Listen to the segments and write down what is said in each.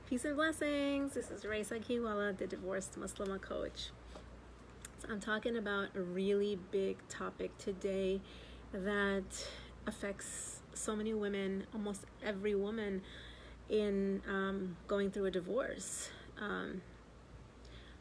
Peace and blessings. This is Raisa Kiwala, the divorced Muslim coach. So I'm talking about a really big topic today that affects so many women, almost every woman in going through a divorce.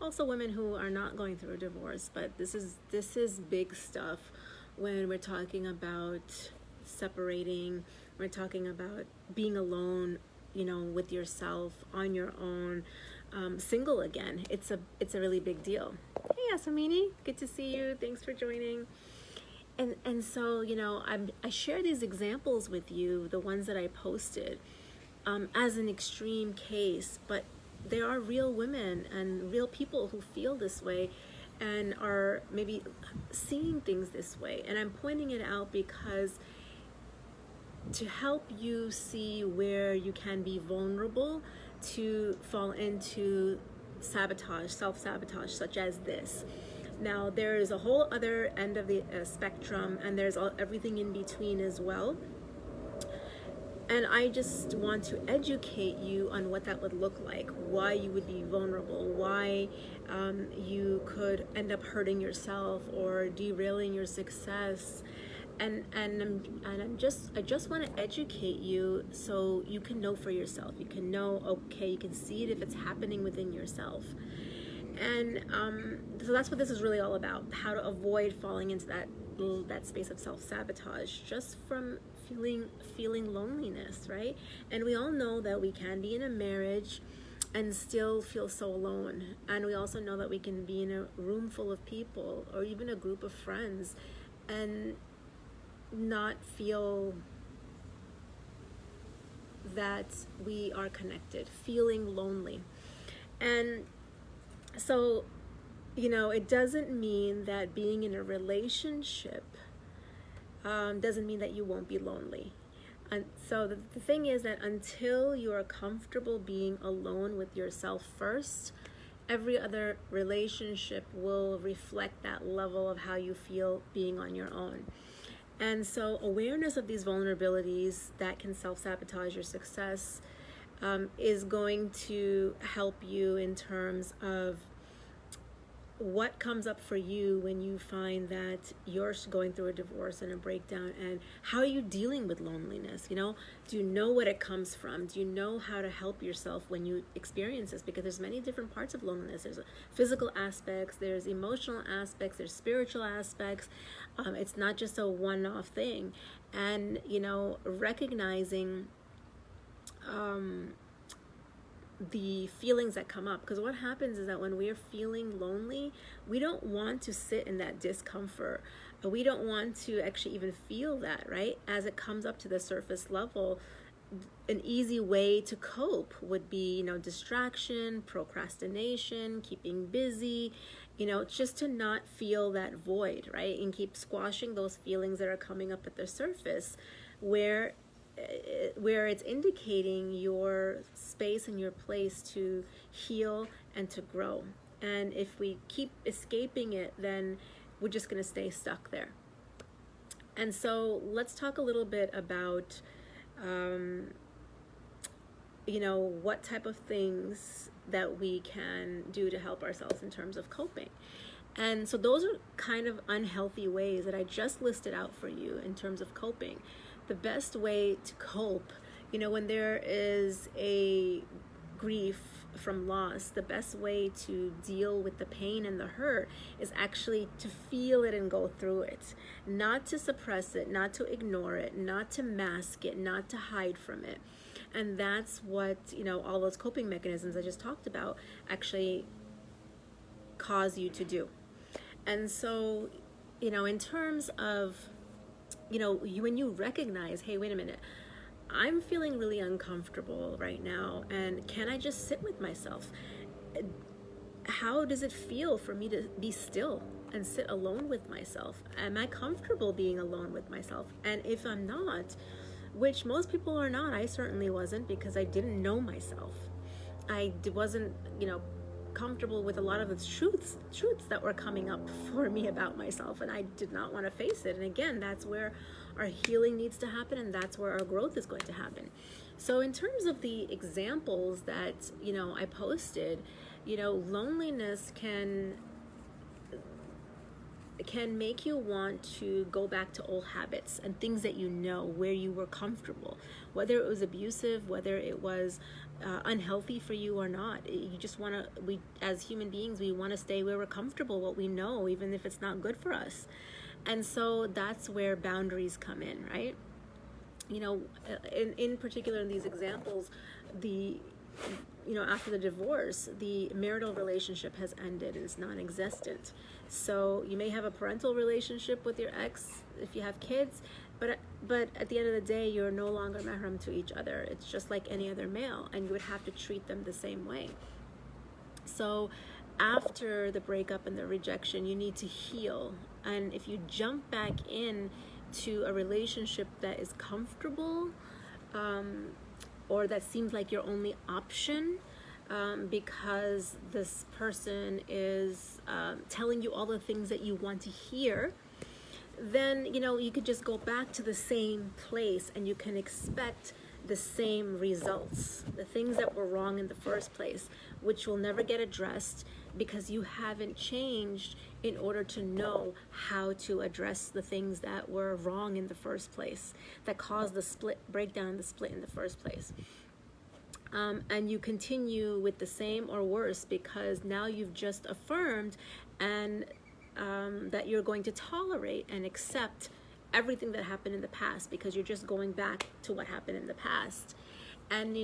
Also women who are not going through a divorce, but this is big stuff when we're talking about separating, we're talking about being alone, with yourself, on your own, single again. It's a really big deal. Hey Asamini, good to see you. Thanks for joining. And so, I share these examples with you, the ones that I posted, as an extreme case, but there are real women and real people who feel this way and are maybe seeing things this way. And I'm pointing it out because to help you see where you can be vulnerable to fall into sabotage, self-sabotage, such as this. Now, there is a whole other end of the spectrum, and there's everything in between as well. And I just want to educate you on what that would look like, why you would be vulnerable, why you could end up hurting yourself or derailing your success. And I just want to educate you so you can know for yourself. You can know, okay, you can see it if it's happening within yourself. And so that's what this is really all about, how to avoid falling into that space of self-sabotage just from feeling loneliness, right? And we all know that we can be in a marriage and still feel so alone. And we also know that we can be in a room full of people or even a group of friends and not feel that we are connected, feeling lonely. And so, it doesn't mean that being in a relationship doesn't mean that you won't be lonely. And so the thing is that until you are comfortable being alone with yourself first, every other relationship will reflect that level of how you feel being on your own. And so awareness of these vulnerabilities that can self-sabotage your success is going to help you in terms of what comes up for you when you find that you're going through a divorce and a breakdown, and how are you dealing with loneliness? Do you know what it comes from? Do you know how to help yourself when you experience this? Because there's many different parts of loneliness. There's physical aspects, there's emotional aspects, there's spiritual aspects. It's not just a one-off thing. And, recognizing the feelings that come up, because what happens is that when we're feeling lonely, we don't want to sit in that discomfort. We don't want to actually even feel that, right? As it comes up to the surface level, an easy way to cope would be, distraction, procrastination, keeping busy, just to not feel that void, right? And keep squashing those feelings that are coming up at the surface, where it's indicating your space and your place to heal and to grow. And if we keep escaping it, then we're just going to stay stuck there. And so let's talk a little bit about what type of things that we can do to help ourselves in terms of coping. And so those are kind of unhealthy ways that I just listed out for you in terms of coping. The best way to cope, when there is a grief from loss, the best way to deal with the pain and the hurt is actually to feel it and go through it, not to suppress it, not to ignore it, not to mask it, not to hide from it. And that's what, all those coping mechanisms I just talked about actually cause you to do. And so, in terms of, when you recognize, hey, wait a minute, I'm feeling really uncomfortable right now, and can I just sit with myself? How does it feel for me to be still and sit alone with myself? Am I comfortable being alone with myself? And if I'm not, which most people are not, I certainly wasn't, because I didn't know myself. I wasn't, comfortable with a lot of the truths that were coming up for me about myself, and I did not want to face it. And again, that's where our healing needs to happen, and that's where our growth is going to happen. So in terms of the examples that, I posted, loneliness can make you want to go back to old habits and things that where you were comfortable, whether it was abusive, whether it was unhealthy for you or not. You just want to, we as human beings, we want to stay where we're comfortable, what we know, even if it's not good for us. And so that's where boundaries come in, right? In particular in these examples, after the divorce, the marital relationship has ended and it's non-existent. So you may have a parental relationship with your ex if you have kids, but at the end of the day, you're no longer mahram to each other. It's just like any other male, and you would have to treat them the same way. So after the breakup and the rejection, you need to heal. And if you jump back in to a relationship that is comfortable, or that seems like your only option, because this person is telling you all the things that you want to hear, then you could just go back to the same place and you can expect the same results, the things that were wrong in the first place, which will never get addressed because you haven't changed in order to know how to address the things that were wrong in the first place, that caused the breakdown and the split in the first place. And you continue with the same or worse because now you've just affirmed and that you're going to tolerate and accept everything that happened in the past because you're just going back to what happened in the past. And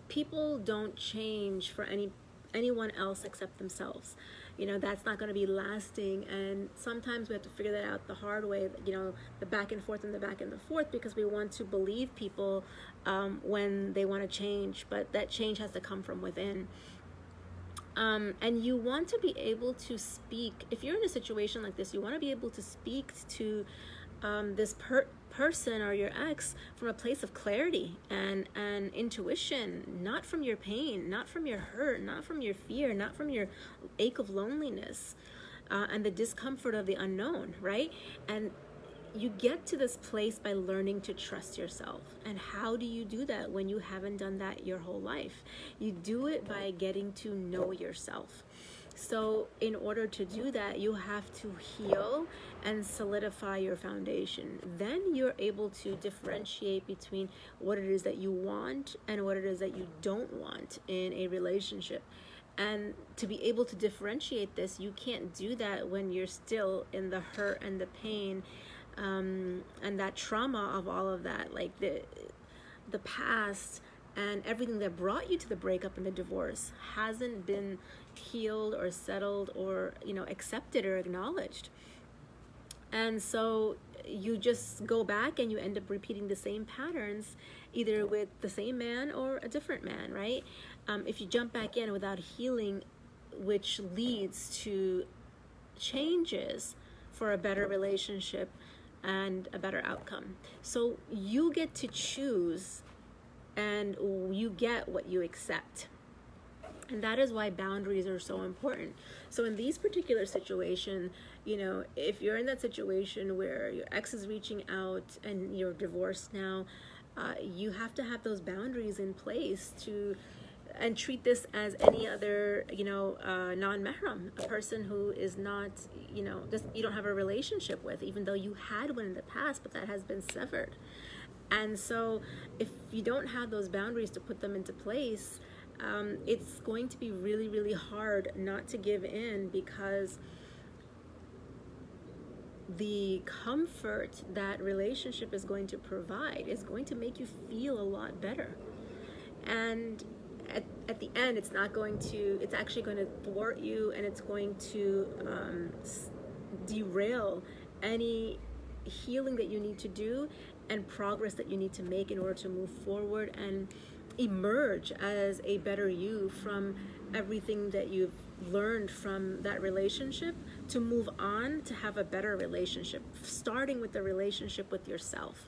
people don't change for anyone else except themselves. That's not going to be lasting, and sometimes we have to figure that out the hard way, the back and forth because we want to believe people when they want to change, but that change has to come from within. And you want to be able to speak. If you're in a situation like this, you want to be able to speak to this person or your ex from a place of clarity and intuition, not from your pain, not from your hurt, not from your fear, not from your ache of loneliness and the discomfort of the unknown, right? And you get to this place by learning to trust yourself. And how do you do that when you haven't done that your whole life? You do it by getting to know yourself. So in order to do that, you have to heal and solidify your foundation. Then you're able to differentiate between what it is that you want and what it is that you don't want in a relationship. And to be able to differentiate this, you can't do that when you're still in the hurt and the pain and that trauma of all of that, like the past and everything that brought you to the breakup and the divorce hasn't been healed or settled or accepted or acknowledged. And so you just go back and you end up repeating the same patterns, either with the same man or a different man, right? If you jump back in without healing, which leads to changes for a better relationship and a better outcome. So you get to choose and you get what you accept. And that is why boundaries are so important. So in these particular situations, if you're in that situation where your ex is reaching out and you're divorced now, you have to have those boundaries in place and treat this as any other, non-mahram, a person who is not, you don't have a relationship with, even though you had one in the past, but that has been severed. And so if you don't have those boundaries to put them into place, it's going to be really, really hard not to give in, because the comfort that relationship is going to provide is going to make you feel a lot better. And at the end, it's actually going to thwart you, and it's going to derail any healing that you need to do and progress that you need to make in order to move forward and emerge as a better you from everything that you've learned from that relationship, to move on to have a better relationship, starting with the relationship with yourself.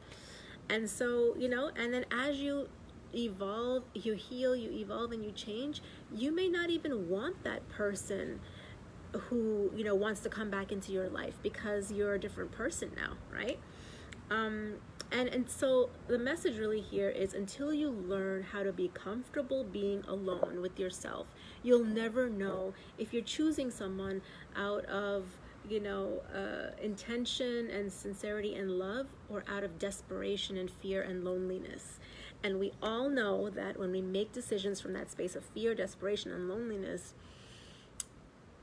And so, and then as you evolve, you heal, you evolve, and you change, you may not even want that person who wants to come back into your life, because you're a different person now, right? And so the message really here is, until you learn how to be comfortable being alone with yourself, you'll never know if you're choosing someone out of, intention and sincerity and love, or out of desperation and fear and loneliness. And we all know that when we make decisions from that space of fear, desperation, and loneliness,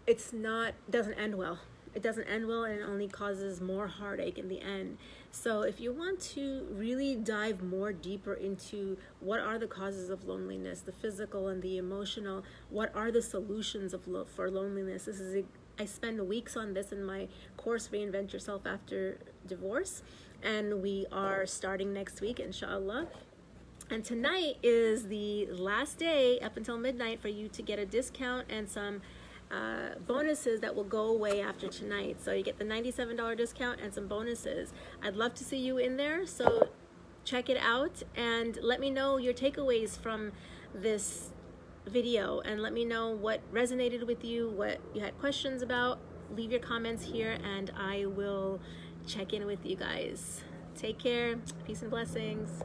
doesn't end well. It doesn't end well, and it only causes more heartache in the end. So if you want to really dive more deeper into what are the causes of loneliness, the physical and the emotional, what are the solutions for loneliness, I spend weeks on this in my course, Reinvent Yourself After Divorce, and we are starting next week, inshallah. And tonight is the last day up until midnight for you to get a discount and some bonuses that will go away after tonight. So you get the $97 discount and some bonuses. I'd love to see you in there, so check it out and let me know your takeaways from this video, and let me know what resonated with you, what you had questions about. Leave your comments here and I will check in with you guys. Take care. Peace and blessings.